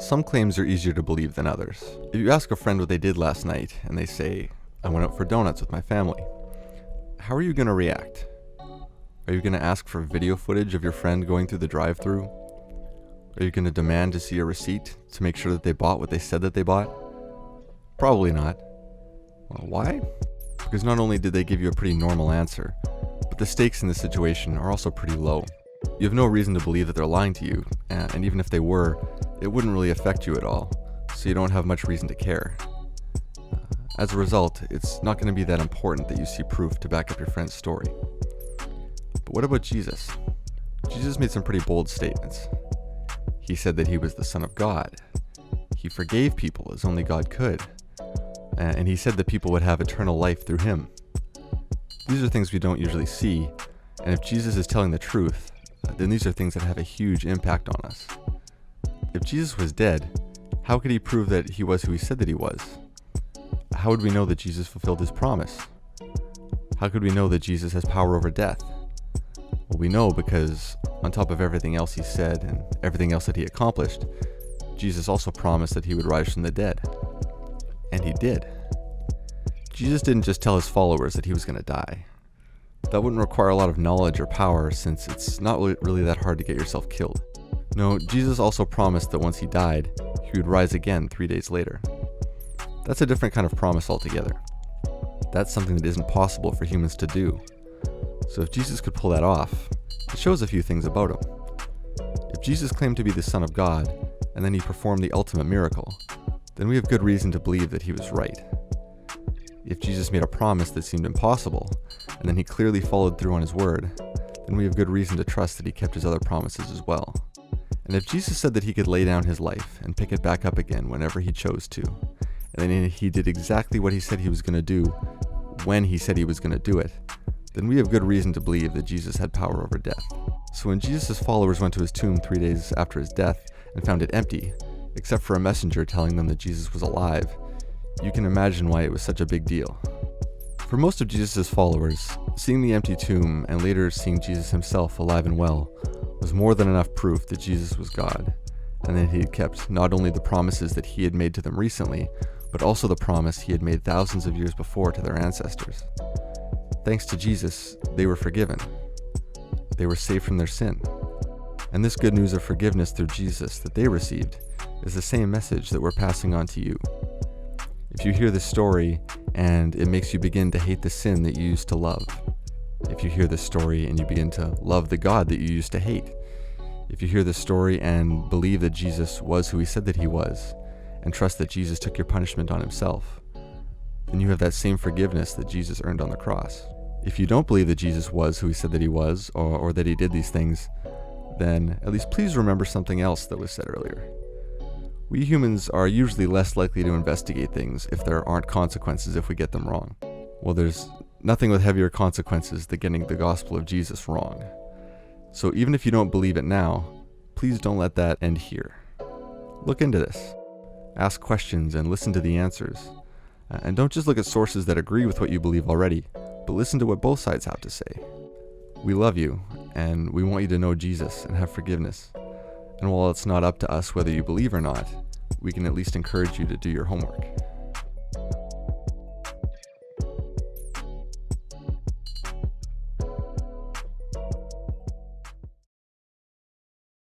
Some claims are easier to believe than others. If you ask a friend what they did last night and they say, "I went out for donuts with my family," how are you going to react? Are you going to ask for video footage of your friend going through the drive-thru? Are you going to demand to see a receipt to make sure that they bought what they said that they bought? Probably not. Well, why? Because not only did they give you a pretty normal answer, but the stakes in this situation are also pretty low. You have no reason to believe that they're lying to you, and even if they were, it wouldn't really affect you at all, so you don't have much reason to care. As a result, it's not going to be that important that you see proof to back up your friend's story. But what about Jesus? Jesus made some pretty bold statements. He said that he was the Son of God. He forgave people as only God could. And he said that people would have eternal life through him. These are things we don't usually see, and if Jesus is telling the truth, then these are things that have a huge impact on us. If Jesus was dead, how could he prove that he was who he said that he was? How would we know that Jesus fulfilled his promise? How could we know that Jesus has power over death? Well, we know because, on top of everything else he said and everything else that he accomplished, Jesus also promised that he would rise from the dead. And he did. Jesus didn't just tell his followers that he was going to die. That wouldn't require a lot of knowledge or power, since it's not really that hard to get yourself killed. No, Jesus also promised that once he died, he would rise again 3 days later. That's a different kind of promise altogether. That's something that isn't possible for humans to do. So if Jesus could pull that off, it shows a few things about him. If Jesus claimed to be the Son of God, and then he performed the ultimate miracle, then we have good reason to believe that he was right. If Jesus made a promise that seemed impossible, and then he clearly followed through on his word, then we have good reason to trust that he kept his other promises as well. And if Jesus said that he could lay down his life and pick it back up again whenever he chose to, and then he did exactly what he said he was going to do when he said he was going to do it, then we have good reason to believe that Jesus had power over death. So when Jesus' followers went to his tomb 3 days after his death and found it empty, except for a messenger telling them that Jesus was alive, you can imagine why it was such a big deal. For most of Jesus' followers, seeing the empty tomb and later seeing Jesus himself alive and well was more than enough proof that Jesus was God, and that he had kept not only the promises that he had made to them recently, but also the promise he had made thousands of years before to their ancestors. Thanks to Jesus, they were forgiven. They were saved from their sin. And this good news of forgiveness through Jesus that they received is the same message that we're passing on to you. If you hear this story and it makes you begin to hate the sin that you used to love, if you hear this story and you begin to love the God that you used to hate, if you hear this story and believe that Jesus was who he said that he was, and trust that Jesus took your punishment on himself, then you have that same forgiveness that Jesus earned on the cross. If you don't believe that Jesus was who he said that he was, or that he did these things, then at least please remember something else that was said earlier. We humans are usually less likely to investigate things if there aren't consequences if we get them wrong. Well, there's nothing with heavier consequences than getting the gospel of Jesus wrong. So even if you don't believe it now, please don't let that end here. Look into this. Ask questions and listen to the answers. And don't just look at sources that agree with what you believe already, but listen to what both sides have to say. We love you, and we want you to know Jesus and have forgiveness. And while it's not up to us whether you believe or not, we can at least encourage you to do your homework.